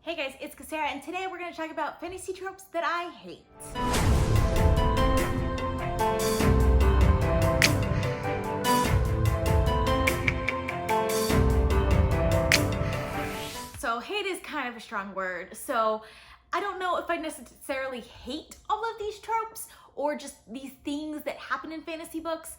Hey guys, it's Cassara, and today we're going to talk about fantasy tropes that I hate. So hate is kind of a strong word, so I don't know if I necessarily hate all of these tropes or just these things that happen in fantasy books,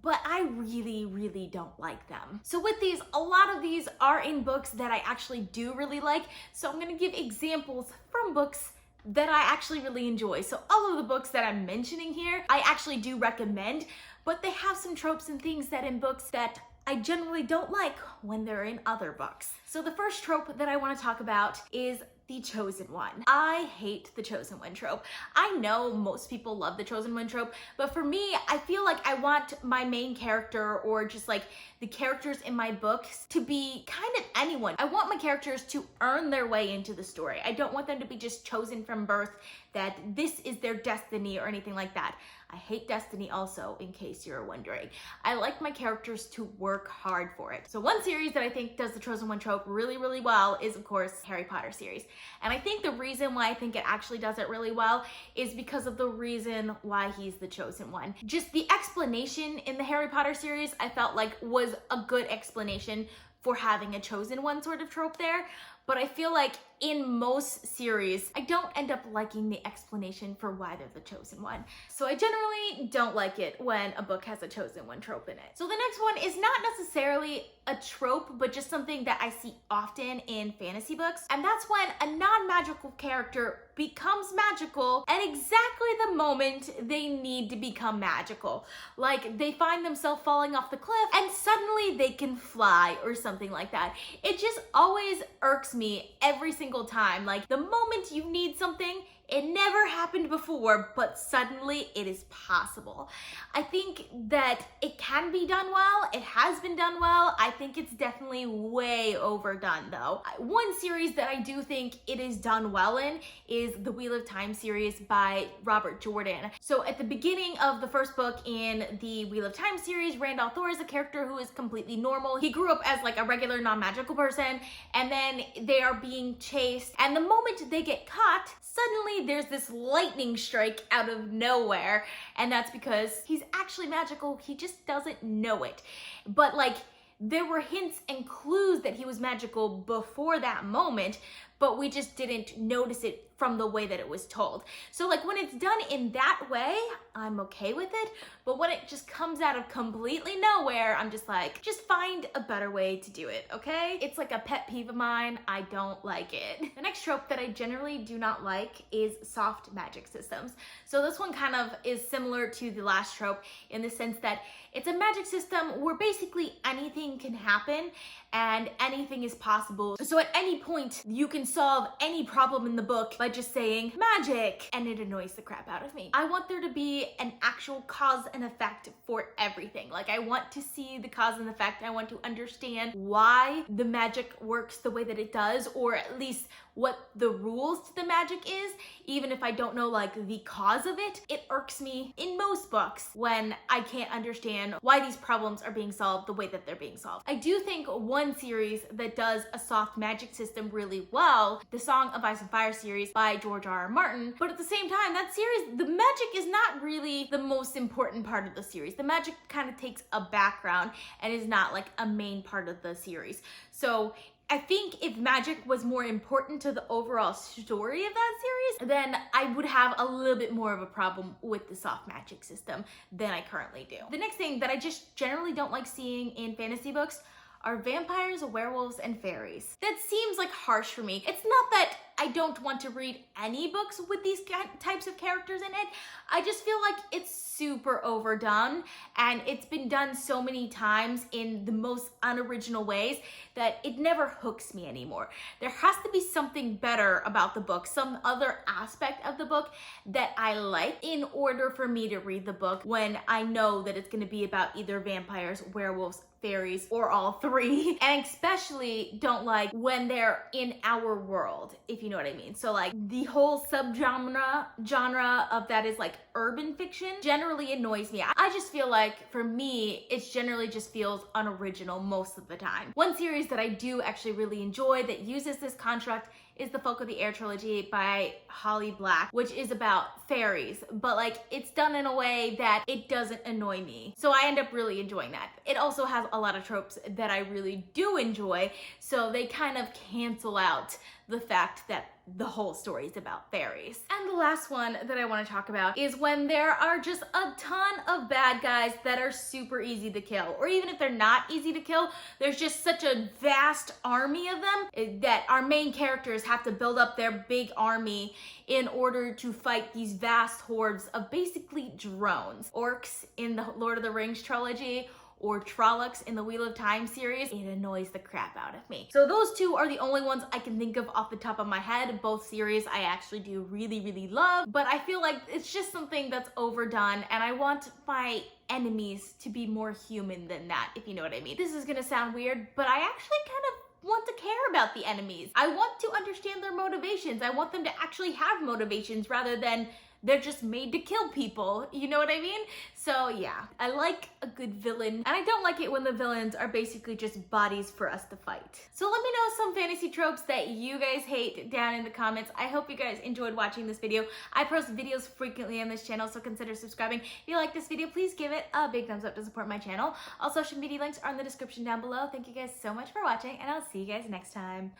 but I really don't like them. So with these, a lot of these are in books that I actually do really like, so I'm gonna give examples from books that I actually really enjoy. So all of the books that I'm mentioning here, I actually do recommend, but they have some tropes and things that in books that I generally don't like when they're in other books. So the first trope that I want to talk about is the chosen one. I hate the chosen one trope. I know most people love the chosen one trope, but for me, I feel like I want my main character or just like the characters in my books to be kind of anyone. I want my characters to earn their way into the story. I don't want them to be just chosen from birth, that this is their destiny or anything like that. I hate destiny also, in case you're wondering. I like my characters to work hard for it. So one series that I think does the chosen one trope really well is, of course, Harry Potter series. And I think the reason why I think it actually does it really well is because of the reason why he's the chosen one. Just the explanation in the Harry Potter series, I felt like was a good explanation for having a chosen one sort of trope there. But I feel like in most series, I don't end up liking the explanation for why they're the chosen one. So I generally don't like it when a book has a chosen one trope in it. So the next one is not necessarily a trope, but just something that I see often in fantasy books. And that's when a non-magical character becomes magical at exactly the moment they need to become magical. Like they find themselves falling off the cliff and suddenly they can fly or something like that. It just always irks me every single time. Like the moment you need something, it never happened before, but suddenly it is possible. I think that it can be done well. It has been done well. I think it's definitely way overdone though. One series that I do think it is done well in is the Wheel of Time series by Robert Jordan. So at the beginning of the first book in the Wheel of Time series, Randall Thor is a character who is completely normal. He grew up as like a regular non-magical person, and then they are being chased, and the moment they get caught, suddenly there's this lightning strike out of nowhere, and that's because he's actually magical, he just doesn't know it. But like, there were hints and clues that he was magical before that moment, but we just didn't notice it from the way that it was told. So like when it's done in that way, I'm okay with it, but when it just comes out of completely nowhere, I'm just like, just find a better way to do it, okay? It's like a pet peeve of mine. I don't like it. The next trope that I generally do not like is soft magic systems. So this one kind of is similar to the last trope in the sense that it's a magic system where basically anything can happen and anything is possible. So at any point, you can solve any problem in the book by just saying magic, and it annoys the crap out of me. I want there to be an actual cause and effect for everything. Like I want to see the cause and effect. I want to understand why the magic works the way that it does, or at least what the rules to the magic is, even if I don't know like the cause of it. It irks me in most books when I can't understand why these problems are being solved the way that they're being solved. I do think one series that does a soft magic system really well, the Song of Ice and Fire series by J.R.R. Martin, but at the same time, that series, the magic is not really the most important part of the series. The magic kind of takes a background and is not like a main part of the series. So I think if magic was more important to the overall story of that series, then I would have a little bit more of a problem with the soft magic system than I currently do. The next thing that I just generally don't like seeing in fantasy books are vampires, werewolves, and fairies. That seems like harsh for me. It's not that I don't want to read any books with these types of characters in it. I just feel like it's super overdone, and it's been done so many times in the most unoriginal ways that it never hooks me anymore. There has to be something better about the book, some other aspect of the book that I like in order for me to read the book when I know that it's gonna be about either vampires, werewolves, fairies, or all three. And especially don't like when they're in our world, if you know what I mean. So like the whole genre of that is like urban fiction generally annoys me. I just feel like for me, it generally just feels unoriginal most of the time. One series that I do actually really enjoy that uses this construct is the Folk of the Air trilogy by Holly Black, which is about fairies, but like it's done in a way that it doesn't annoy me. So I end up really enjoying that. It also has a lot of tropes that I really do enjoy, so they kind of cancel out the fact that the whole story is about fairies. And the last one that I want to talk about is when there are just a ton of bad guys that are super easy to kill, or even if they're not easy to kill, there's just such a vast army of them that our main characters have to build up their big army in order to fight these vast hordes of basically drones. Orcs in the Lord of the Rings trilogy, or Trollocs in the Wheel of Time series, it annoys the crap out of me. So those two are the only ones I can think of off the top of my head. Both series I actually do really, really love, but I feel like it's just something that's overdone, and I want my enemies to be more human than that, if you know what I mean. This is gonna sound weird, but I actually kind of want to care about the enemies. I want to understand their motivations. I want them to actually have motivations rather than they're just made to kill people, you know what I mean? So yeah, I like a good villain, and I don't like it when the villains are basically just bodies for us to fight. So let me know some fantasy tropes that you guys hate down in the comments. I hope you guys enjoyed watching this video. I post videos frequently on this channel, so consider subscribing. If you like this video, please give it a big thumbs up to support my channel. All social media links are in the description down below. Thank you guys so much for watching, and I'll see you guys next time.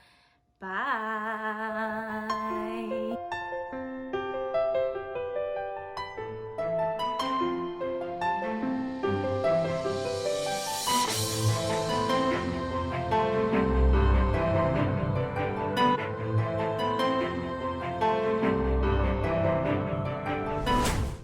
Bye.